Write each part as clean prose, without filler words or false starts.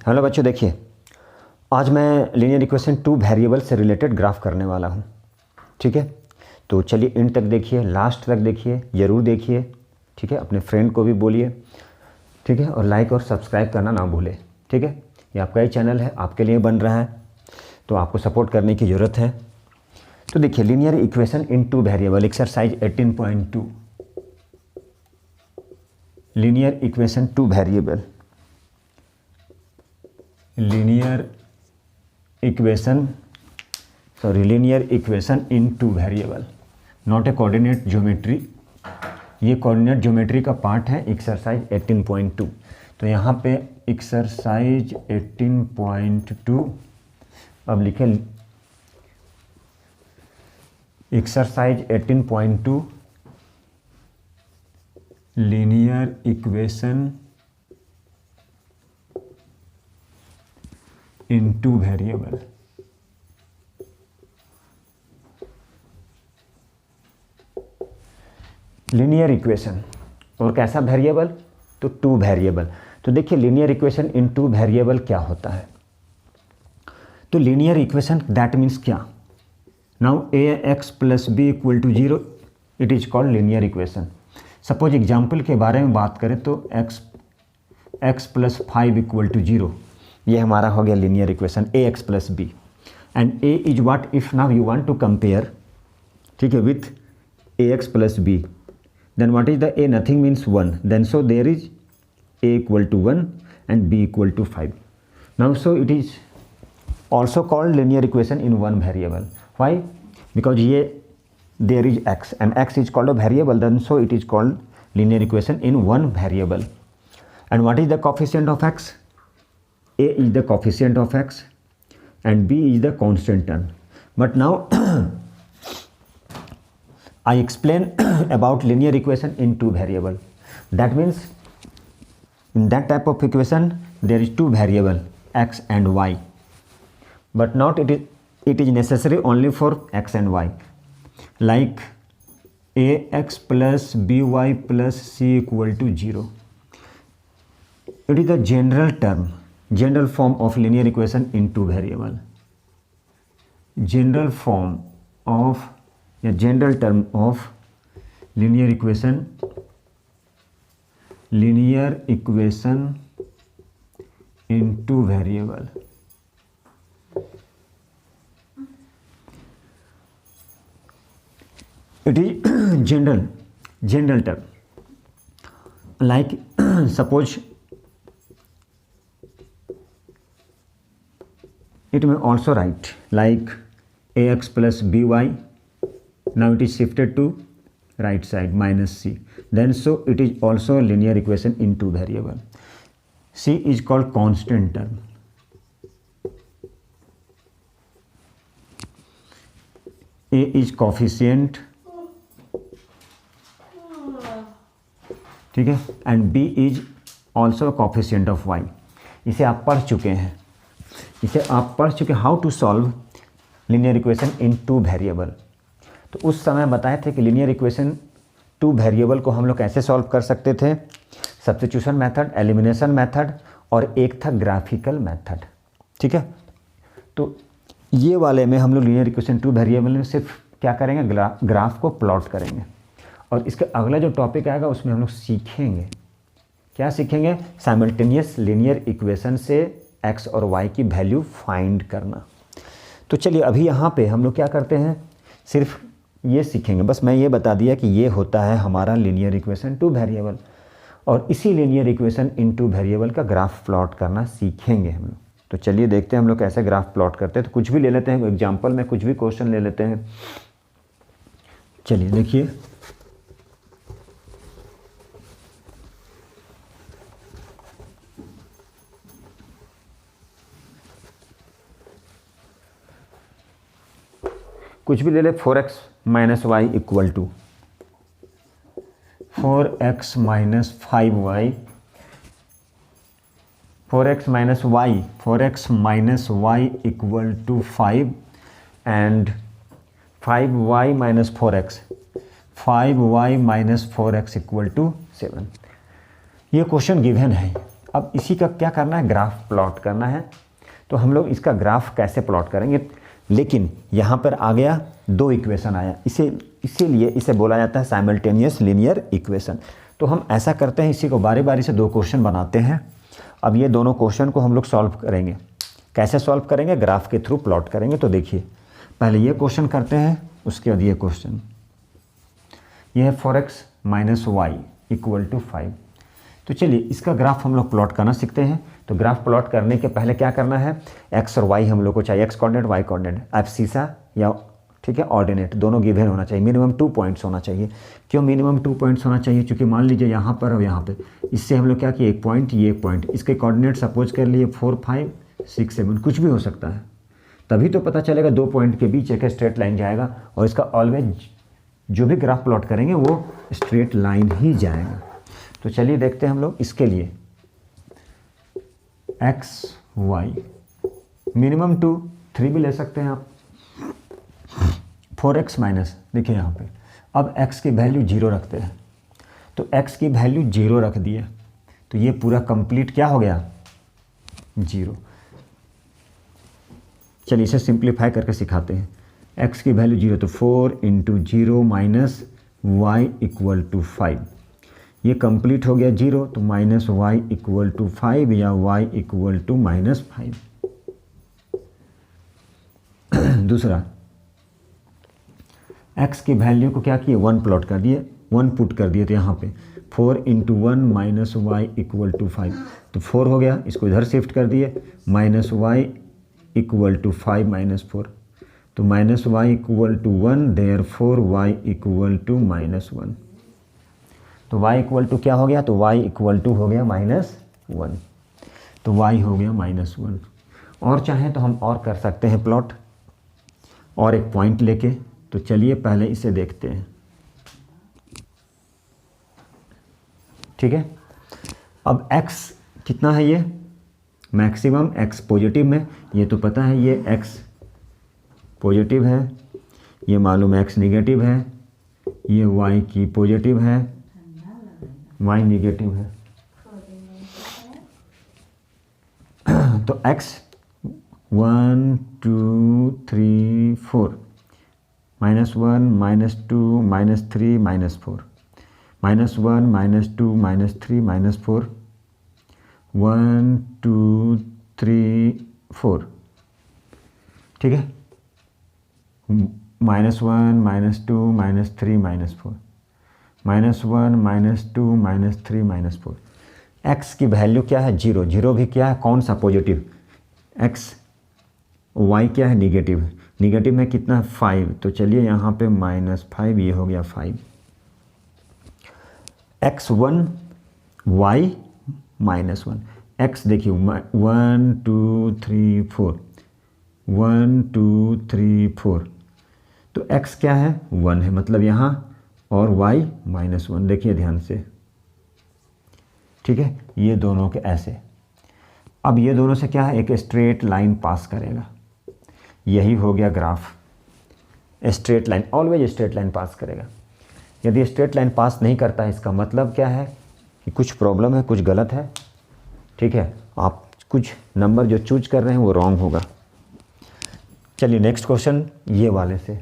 Hello बच्चों, देखिए आज मैं लीनियर इक्वेशन टू वेरिएबल से रिलेटेड ग्राफ करने वाला हूँ। ठीक है, तो चलिए एंड तक देखिए, लास्ट तक देखिए, ज़रूर देखिए। ठीक है, अपने फ्रेंड को भी बोलिए। ठीक है, और लाइक और सब्सक्राइब करना ना भूलें। ठीक है, ये आपका ही चैनल है, आपके लिए बन रहा है, तो आपको सपोर्ट करने की ज़रूरत है। तो देखिए, linear equation in two variable, exercise 18.2, linear equation two variable, linear equation in two variable, not a coordinate geometry. ये कोऑर्डिनेट ज्योमेट्री का पार्ट है एक्सरसाइज 18.2। तो यहाँ पे एक्सरसाइज 18.2 अब लिखे exercise 18.2 linear equation in two variable. Linear equation और कैसा वेरिएबल, तो टू वेरिएबल। तो देखिए linear equation in two variable क्या होता है। तो लीनियर इक्वेशन दैट मीन्स क्या, now ax plus B equal to 0, it is called linear equation. Suppose example के बारे में बात करें तो x प्लस 5 इक्वल टू 0, ये हमारा हो गया linear equation ax plus B. And a is what if now you want to compare, ठीक है, with ax plus B, then what is the a, nothing means 1, then so there is a equal to 1 and b equal to 5. Now so it is also called linear equation in one variable. Why? Because here there is x and x is called a variable, then so it is called linear equation in one variable. And what is the coefficient of x? A is the coefficient of x and b is the constant term. But now I explain about linear equation in two variable. That means in that type of equation there is two variable x and y, but not it is necessary only for x and y, like ax plus by plus c equal to 0. It is the general term, general form of linear equation in two variable. General form of a general term of linear equation in two variable. It is general term, like suppose it may also write like ax plus by, now it is shifted to right side minus c, then so it is also a linear equation in two variable. C is called constant term, a is coefficient, ठीक है, and B is also coefficient of Y. इसे आप पढ़ चुके हैं, how to solve linear equation in two variable. तो उस समय बताए थे कि लीनियर इक्वेशन टू वेरिएबल को हम लोग कैसे सॉल्व कर सकते थे, सब्स्टिट्यूशन मेथड, एलिमिनेशन मेथड, और एक था ग्राफिकल मेथड। ठीक है, तो ये वाले में हम लोग लीनियर इक्वेशन टू वेरिएबल में सिर्फ क्या करेंगे, ग्राफ को प्लॉट करेंगे। और इसके अगला जो टॉपिक आएगा उसमें हम लोग सीखेंगे, क्या सीखेंगे, साइमल्टेनियस लीनियर इक्वेशन से x और y की वैल्यू फाइंड करना। तो चलिए अभी यहाँ पे हम लोग क्या करते हैं, सिर्फ ये सीखेंगे। बस मैं ये बता दिया कि ये होता है हमारा लीनियर इक्वेशन टू वेरिएबल, और इसी linear equation in two variable का ग्राफ प्लॉट करना सीखेंगे हम लोग। तो चलिए देखते हैं हम लोग कैसे ग्राफ प्लॉट करते हैं। तो कुछ भी ले लेते हैं, एग्जाम्पल में कुछ भी क्वेश्चन ले लेते हैं। चलिए देखिए, कुछ भी ले ले, 4x minus Y equal to 4x minus 5y, 4x minus y equal to 5 and 5y minus 4x, 5y minus 4x equal to 7। ये क्वेश्चन गिवन है अब इसी का क्या करना है, ग्राफ प्लॉट करना है। तो हम लोग इसका ग्राफ कैसे प्लॉट करेंगे, लेकिन यहाँ पर आ गया 2 इक्वेशन आया, इसीलिए इसे बोला जाता है साइमल्टेनियस लीनियर इक्वेशन। तो हम ऐसा करते हैं, इसी को बारी बारी से 2 क्वेश्चन बनाते हैं। अब ये दोनों क्वेश्चन को हम लोग सॉल्व करेंगे। कैसे सॉल्व करेंगे, ग्राफ के थ्रू प्लॉट करेंगे। तो देखिए पहले ये क्वेश्चन करते हैं, उसके बाद ये क्वेश्चन। ये है 4x - y = 5। तो चलिए इसका ग्राफ हम लोग प्लॉट करना सीखते हैं। तो ग्राफ प्लॉट करने के पहले क्या करना है, x और y हम लोग को चाहिए, x coordinate y coordinate, abscissa या ठीक है ऑर्डिनेट दोनों गिवन होना चाहिए। मिनिमम 2 पॉइंट्स होना चाहिए। क्यों मिनिमम 2 पॉइंट्स होना चाहिए, क्योंकि मान लीजिए यहाँ पर और यहाँ पे, इससे हम लोग क्या किए, 1 पॉइंट ये 1 पॉइंट, इसके कोऑर्डिनेट सपोज कर लिए 4 5 6 7 कुछ भी हो सकता है। तभी तो पता चलेगा 2 पॉइंट के बीच एक स्ट्रेट लाइन जाएगा, और इसका ऑलवेज जो भी ग्राफ प्लॉट करेंगे वो स्ट्रेट लाइन ही जाएगा। तो चलिए देखते हैं हम लोग इसके लिए x y मिनिमम 2 3 भी ले सकते हैं आप। 4x माइनस, देखिए यहाँ पे अब x की वैल्यू 0 रखते हैं। तो x की वैल्यू 0 रख दिए, तो ये पूरा कंप्लीट क्या हो गया, 0। चलिए इसे सिंप्लीफाई करके सिखाते हैं। x की वैल्यू 0, तो 4 × 0 माइनस y = 5। ये कंप्लीट हो गया 0, तो -y = 5 या y = -5। दूसरा, x की वैल्यू को क्या किए, 1 प्लॉट कर दिए, 1 पुट कर दिए। तो यहाँ पे 4 × 1 माइनस y = 5, तो 4 हो गया, इसको इधर शिफ्ट कर दिए, -y = 5 - 4, तो -y = 1, देयरफॉर y = -1। तो y क्या हो गया, तो y हो गया -1, तो y हो गया -1। और चाहें तो हम और कर सकते हैं प्लॉट, और एक पॉइंट लेके। तो चलिए पहले इसे देखते हैं, ठीक है। अब x कितना है, ये मैक्सिमम, x पॉजिटिव में, ये तो पता है ये x पॉजिटिव है, ये मालूम x निगेटिव है, ये y की पॉजिटिव है, y निगेटिव है। तो x 1 2 3 4 -1 -2 -3 -4 -1 -2 -3 -4 1 2 3 4, ठीक है। -1 -2 -3 -4 -1 -2 -3 -4। x की वैल्यू क्या है, 0। 0 भी क्या है, कौन सा, पॉजिटिव। x y क्या है, निगेटिव। निगेटिव में कितना है, 5। तो चलिए यहाँ पे -5, ये हो गया 5। x1 y -1, x देखिए 1 2 3 4 1 2 3 4, तो x क्या है, 1 है, मतलब यहाँ, और y -1, देखिए ध्यान से, ठीक है। ये दोनों के ऐसे, अब ये दोनों से क्या है, एक स्ट्रेट लाइन पास करेगा, यही हो गया graph. Straight line, always straight line pass करेगा। यदि स्ट्रेट लाइन पास नहीं करता है, इसका मतलब क्या है कि कुछ प्रॉब्लम है, कुछ गलत है, ठीक है। आप कुछ नंबर जो चूज कर रहे हैं वो रॉन्ग होगा। चलिए नेक्स्ट क्वेश्चन, ये वाले से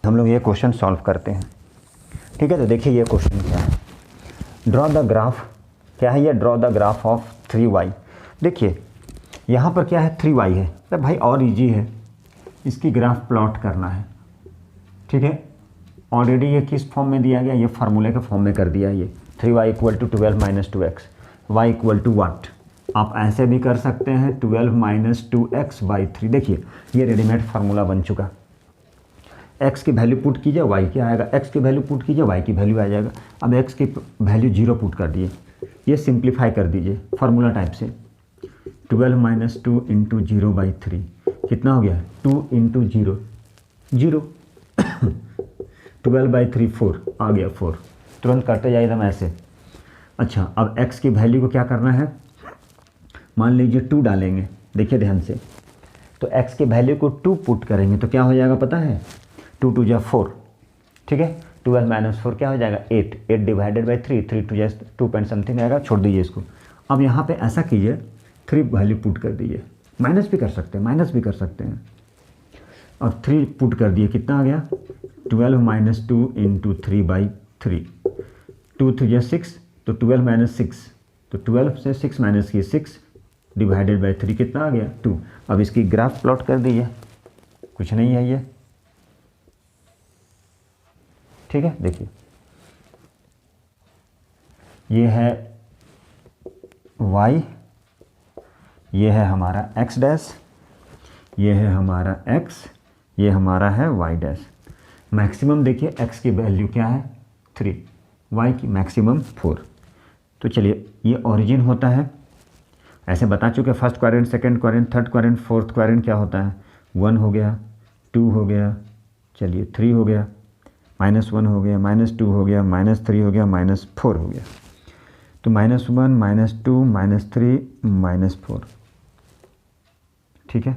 हम लोग ये क्वेश्चन सॉल्व करते हैं, ठीक है। तो देखिए ये क्वेश्चन क्या है, ड्रॉ द ग्राफ, क्या है ये, draw the graph of 3y। देखिए यहाँ पर क्या है, 3y है, तो भाई और इजी है, इसकी ग्राफ प्लॉट करना है, ठीक है। ऑलरेडी ये किस फॉर्म में दिया गया, ये फार्मूले के फॉर्म में कर दिया है। ये 3y = 12 - 2x, y = what, आप ऐसे भी कर सकते हैं, 12 - 2x/3। देखिए ये रेडीमेड फार्मूला बन चुका। x की वैल्यू पुट कीजिए, y क्या आएगा, x की वैल्यू पुट कीजिए, y की वैल्यू आ जाएगा। अब x की वैल्यू 0 पुट कर दिए, ये सिंप्लीफाई कर दीजिए फार्मूला टाइप से। 12 - 2 × 0/3 कितना हो गया, 2 × 0 0 12/3 4 आ गया, 4। तुरंत करते जाइए एकदम ऐसे। अच्छा, अब x की वैल्यू को क्या करना है, मान लीजिए 2 डालेंगे, देखिए ध्यान से। तो x की वैल्यू को 2 पुट करेंगे तो क्या हो जाएगा पता है, 2 × 2 = 4, ठीक है। 12 माइनस 4 क्या हो जाएगा 8, 8 डिवाइडेड बाई 3, 3 टू जैसे 2 पॉइंट समथिंग आएगा, छोड़ दीजिए इसको। अब यहाँ पे ऐसा कीजिए 3 वैल्यू पुट कर दीजिए, माइनस भी कर सकते हैं, माइनस भी कर सकते हैं। और 3 पुट कर दिए, कितना आ गया 12 माइनस 2 इंटू 3/3, 2 3 6, तो 12 माइनस 6, तो 12 से 6 माइनस किए 6 डिवाइडेड बाई 3 कितना आ गया 2। अब इसकी ग्राफ प्लॉट कर दीजिए, कुछ नहीं है ये, ठीक है। देखिए ये है y, ये है हमारा x डैश, ये है हमारा x, ये हमारा है y डैश। मैक्सिमम देखिए x की वैल्यू क्या है 3, y की मैक्सिमम 4। तो चलिए ये ओरिजिन होता है, ऐसे बता चुके, first quadrant, second quadrant, third quadrant, fourth quadrant क्या होता है 1 हो गया, 2 हो गया, चलिए 3 हो गया, -1 हो गया, -2 हो गया, -3 हो गया, -4 हो गया। तो -1 -2 -3 -4, ठीक है।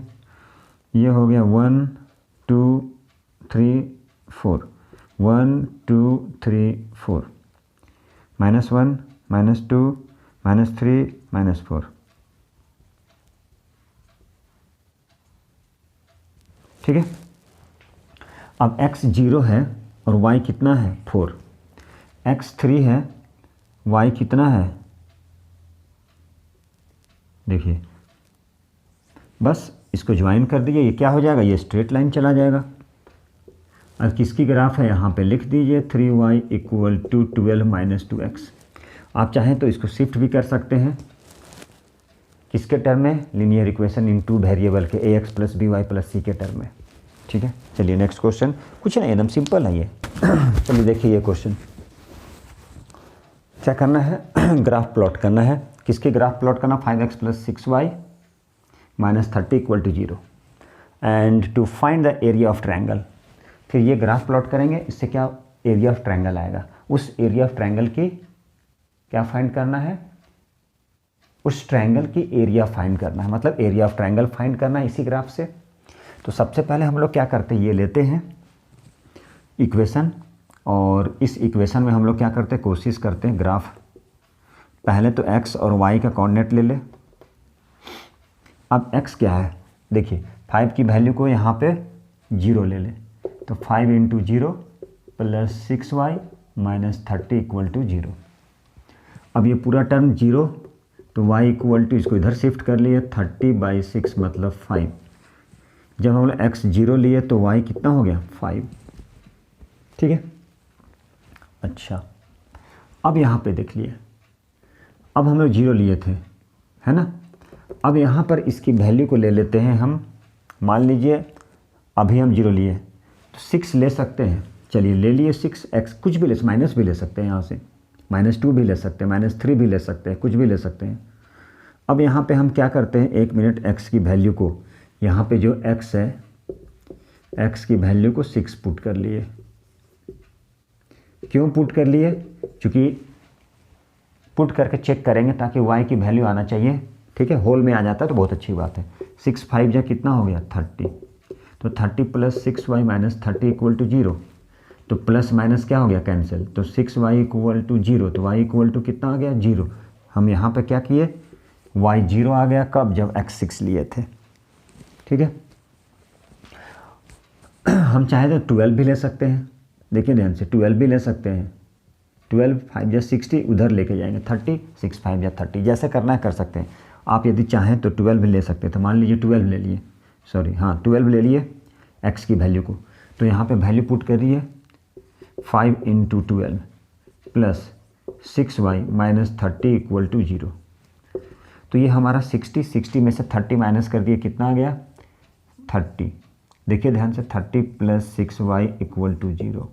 ये हो गया 1 2 3 4, 1 2 3 4, -1 -2 -3 -4, ठीक है। अब x 0 है और y कितना है 4, x 3 है, y कितना है, देखिए बस इसको ज्वाइन कर दीजिए, ये क्या हो जाएगा, ये स्ट्रेट लाइन चला जाएगा। अब किसकी ग्राफ है यहाँ पे लिख दीजिए 3y = 12 - 2x। आप चाहें तो इसको शिफ्ट भी कर सकते हैं, किसके टर्म में, लीनियर इक्वेशन इन 2 वेरिएबल के ax + by + c के टर्म में, ठीक है। चलिए नेक्स्ट क्वेश्चन, कुछ नहीं एकदम सिंपल है ये। चलिए देखिए ये क्वेश्चन क्या करना है, ग्राफ प्लॉट करना है, किसकी ग्राफ प्लॉट करना, 5x + 6y - 30 = 0 and to find the area of triangle. फिर ये ग्राफ प्लॉट करेंगे, इससे क्या एरिया ऑफ ट्रायंगल आएगा, उस एरिया ऑफ ट्रायंगल की क्या फाइंड करना है, उस ट्रायंगल की एरिया फाइंड करना है, मतलब एरिया ऑफ ट्रायंगल फाइंड करना है इसी ग्राफ से। तो सबसे पहले हम लोग क्या करते हैं, ये लेते हैं इक्वेशन, और इस इक्वेशन में हम लोग क्या करते हैं, कोशिश करते हैं ग्राफ, पहले तो x और y का कोऑर्डिनेट ले ले। अब x क्या है, देखिए 5 की वैल्यू को यहाँ पे 0 ले ले, तो 5 × 0 + 6y - 30 = 0। अब ये पूरा टर्म 0, तो y = इसको इधर शिफ्ट कर लिए, 30/6 मतलब 5। जब हम लोग x 0 लिए तो y कितना हो गया 5, ठीक है। अच्छा अब यहाँ पे देख लिए, अब हम लोग 0 लिए थे, है ना। अब यहाँ पर इसकी वैल्यू को ले लेते हैं हम, मान लीजिए अभी हम 0 लिए तो 6 ले सकते हैं, चलिए ले लिए 6x, कुछ भी ले, माइनस भी ले सकते हैं यहाँ से, -2 भी ले सकते हैं, -3 भी ले सकते हैं, कुछ भी ले सकते हैं। अब यहाँ पे हम क्या करते हैं, 1 मिनट, x की वैल्यू को, यहाँ पे जो x है, x की वैल्यू को 6 पुट कर लिए। क्यों पुट कर लिए, क्योंकि पुट करके चेक करेंगे ताकि y की वैल्यू आना चाहिए, ठीक है। होल में आ जाता है तो बहुत अच्छी बात है। 6 5 जा कितना हो गया 30, तो 30 + 6y - 30 = 0, तो प्लस माइनस क्या हो गया कैंसिल, तो 6y = 0, तो y = कितना आ गया 0। हम यहाँ पे क्या किए, y 0 आ गया कब, जब x 6 लिए थे, ठीक है। हम चाहे तो 12 भी ले सकते हैं, देखिए ध्यान से 12 भी ले सकते हैं, 12 5 या 60 उधर लेके जाएंगे, 30 6 5 या 30, जैसे करना है कर सकते हैं। आप यदि चाहें तो 12 भी ले सकते हैं, तो मान लीजिए 12 ले लिए, सॉरी हाँ 12 ले लिए x की वैल्यू को, तो यहाँ पे वैल्यू पुट करिए 5 × 12 + 6y - 30 = 0। तो ये हमारा 60 में से 30 माइनस कर दिए, कितना आ गया 30। देखिए ध्यान से 30 + 6y = 0,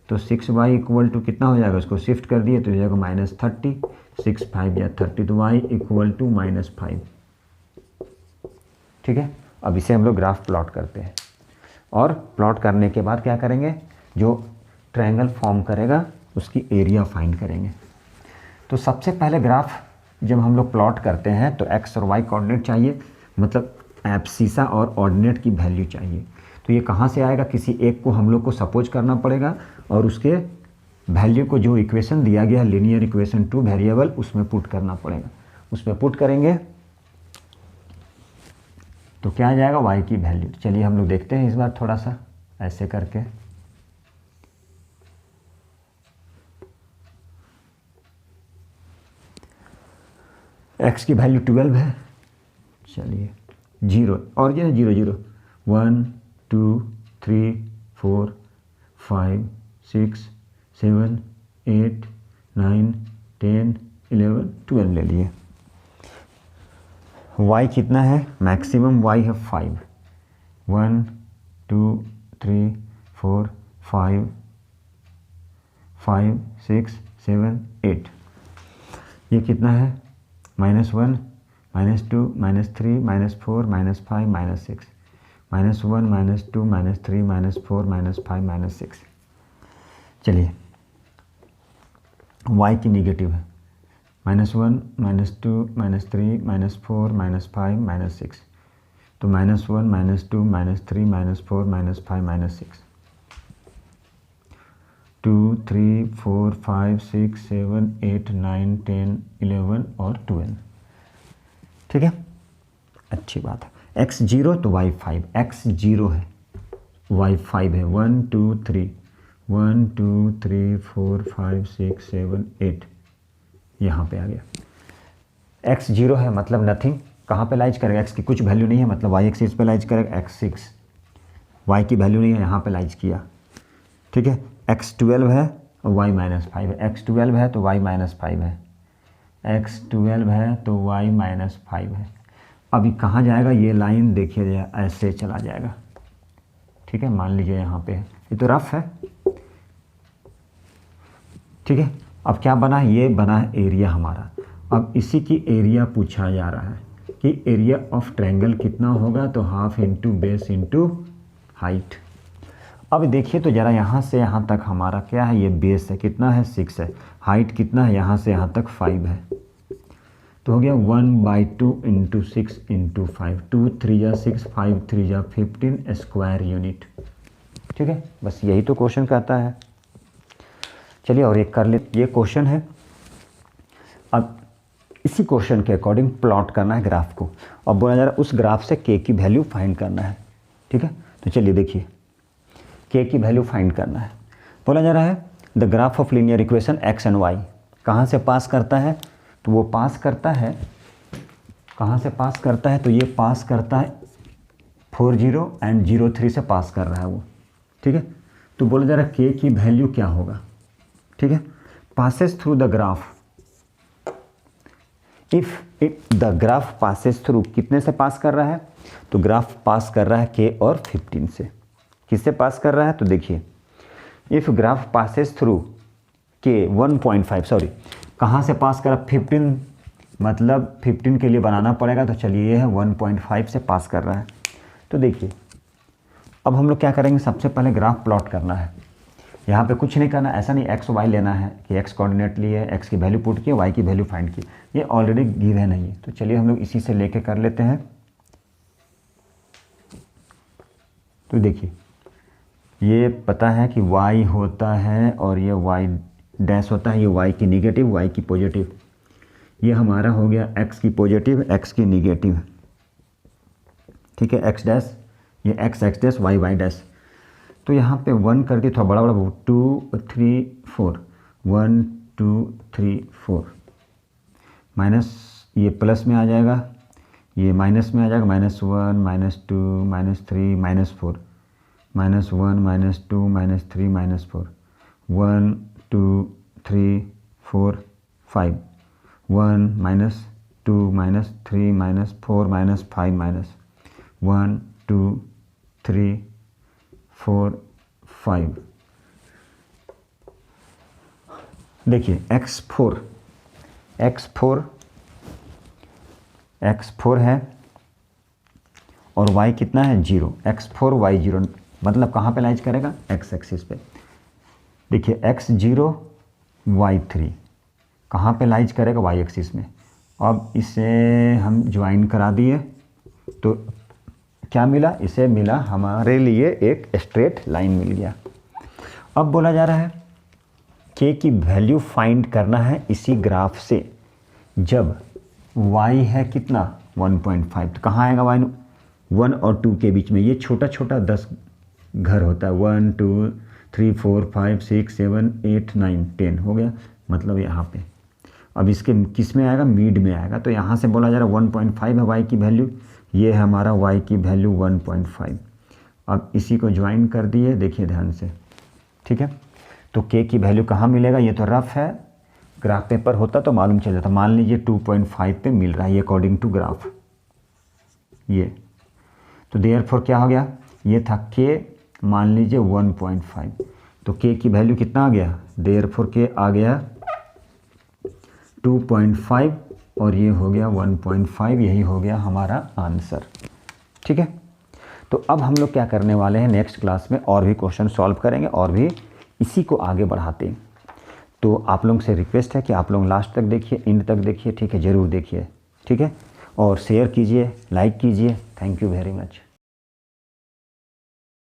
तो 6y = कितना हो जाएगा, उसको शिफ्ट कर दिए तो हो जाएगा -30, 6 5 या 30, तो y = -5, ठीक है। अब इसे हम लोग ग्राफ प्लॉट करते हैं, और प्लॉट करने के बाद क्या करेंगे, जो ट्रायंगल फॉर्म करेगा उसकी एरिया फाइंड करेंगे। तो सबसे पहले ग्राफ जब हम लोग प्लॉट करते हैं तो x और y कोऑर्डिनेट चाहिए, मतलब एब्सिसा और ऑर्डिनेट की वैल्यू चाहिए। तो ये कहाँ से आएगा, किसी एक को हम लोग को सपोज करना पड़ेगा और उसके वैल्यू को जो इक्वेशन दिया गया है लीनियर इक्वेशन टू वेरिएबल उसमें पुट करना पड़ेगा। उसमें पुट करेंगे तो क्या आ जाएगा, y की वैल्यू। चलिए हम लोग देखते हैं इस बार थोड़ा सा ऐसे करके। x की वैल्यू 12 है, चलिए 0 और ये 0 0 1 2 3 4 5 6 7 8 9 10 11 12 ले लिए। y कितना है, मैक्सिमम y है 5, 1 2 3 4 5 5 6 7 8। ये कितना है, -1 -2 -3 -4 -5 -6, -1 -2 -3 -4 -5 -6। चलिए y की निगेटिव है, -1 -2 -3 -4 -5 -6, तो -1 -2 -3 -4 -5 -6, 2 3 4 5 6 7 8 9 10 11 और 12। ठीक है, अच्छी बात है। x 0 तो y 5, x 0 है y 5 है, 1 2 3 1 2 3 4 5 6 7 8 यहाँ पे आ गया। x 0 है मतलब नथिंग, कहाँ पे लाइज करेगा, x की कुछ वैल्यू नहीं है मतलब y एक्सिस पे लाइज करेगा, x 6 y की वैल्यू नहीं है यहाँ पे लाइज किया। ठीक है, x 12 है और y -5 है, x 12 है तो y -5 है, x 12 है तो y -5 है। अभी कहाँ जाएगा ये लाइन, देखिए ऐसे चला जाएगा। ठीक है, मान लीजिए यहाँ पे ये तो रफ है। ठीक है, अब क्या बना है, ये बना है एरिया हमारा। अब इसी की एरिया पूछा जा रहा है कि एरिया ऑफ ट्रायंगल कितना होगा, तो half into base into height. अब देखिए तो ज़रा यहाँ से यहाँ तक हमारा क्या है, ये बेस है कितना है 6 है, हाइट कितना है यहाँ से यहाँ तक 5 है, तो हो गया 1/2 इंटू 6 इंटू 5, 2 3 जा 6 5 3 जा 15 स्क्वायर यूनिट। ठीक है, बस यही तो क्वेश्चन कहता है। चलिए और एक कर ले, ये क्वेश्चन है। अब इसी क्वेश्चन के अकॉर्डिंग प्लॉट करना है ग्राफ को, और बोला जा रहा है उस ग्राफ से k की वैल्यू फाइंड करना है। ठीक है, तो चलिए देखिए k की वैल्यू फाइंड करना है। बोला जा रहा है the graph of linear equation x and y कहाँ से पास करता है, तो वो पास करता है, कहाँ से पास करता है, तो ये पास करता है 40 एंड 03 से पास कर रहा है वो। ठीक है, तो बोला जा रहा है k की वैल्यू क्या होगा। ठीक है, passes through the graph, if the graph passes through, कितने से पास कर रहा है, तो ग्राफ पास कर रहा है k और 15 से। किससे पास कर रहा है, तो देखिए if graph passes through k 1.5, sorry कहाँ से पास कर रहा, 15 मतलब 15 के लिए बनाना पड़ेगा, तो चलिए ये है 1.5 से पास कर रहा है। तो देखिए अब हम लोग क्या करेंगे, सबसे पहले ग्राफ प्लॉट करना है। यहाँ पे कुछ नहीं करना, ऐसा नहीं x y लेना है कि x कोऑर्डिनेट लिए, x की वैल्यू पुट किए, y की वैल्यू फाइंड की, ये ऑलरेडी गिवन है ये। तो चलिए हम लोग इसी से लेके कर लेते हैं। तो देखिए ये पता है कि y होता है और ये y डैश होता है, ये y की निगेटिव y की पॉजिटिव, ये हमारा हो गया x की पॉजिटिव x की निगेटिव। ठीक है, x डैश, ये x डैश y डैश। तो यहाँ पे 1 कर दिए, थोड़ा बड़ा बड़ा 2 3 4 1 2 3 4, माइनस ये प्लस में आ जाएगा, ये माइनस में आ जाएगा, -1 -2 -3 -4, -1 -2 -3 -4, 1 2 3 4 5, 1 -2 -3 -4 -5 -1 2 3 4 5। देखिए x4 है और y कितना है 0, x4 y 0, मतलब कहाँ पे लाइज करेगा, x एक्सिस पे। देखिए x0 y3 कहाँ पे लाइज करेगा, y एक्सिस में। अब इसे हम ज्वाइन करा दिए तो क्या मिला, इसे मिला हमारे लिए एक स्ट्रेट लाइन मिल गया। अब बोला जा रहा है के की वैल्यू फाइंड करना है इसी ग्राफ से जब y है कितना 1.5। तो कहाँ आएगा y 1 और 2 के बीच में, ये छोटा छोटा 10 घर होता है, 1 2 3 4 5 6 7 8 9 10 हो गया, मतलब यहाँ पे। अब इसके किस में आएगा, मिड में आएगा। तो यहाँ से बोला जा रहा है 1.5 है y की वैल्यू, ये है हमारा y की वैल्यू 1.5। अब इसी को ज्वाइन कर दिए, देखिए ध्यान से, ठीक है। तो k की वैल्यू कहाँ मिलेगा, ये तो रफ है, ग्राफ पेपर होता तो मालूम चल जाता। मान लीजिए 2.5 पे मिल रहा है ये अकॉर्डिंग टू ग्राफ, ये तो देयरफॉर क्या हो गया, ये था k, मान लीजिए 1.5, तो k की वैल्यू कितना आ गया, देयरफॉर k आ गया 2.5 और ये हो गया 1.5, यही हो गया हमारा आंसर, ठीक है। तो अब हम लोग क्या करने वाले हैं, नेक्स्ट क्लास में और भी क्वेश्चन सॉल्व करेंगे और भी इसी को आगे बढ़ाते हैं। तो आप लोगों से रिक्वेस्ट है कि आप लोग लास्ट तक देखिए, एंड तक देखिए, ठीक है, ज़रूर देखिए, ठीक है, और शेयर कीजिए, लाइक कीजिए। Thank you very much.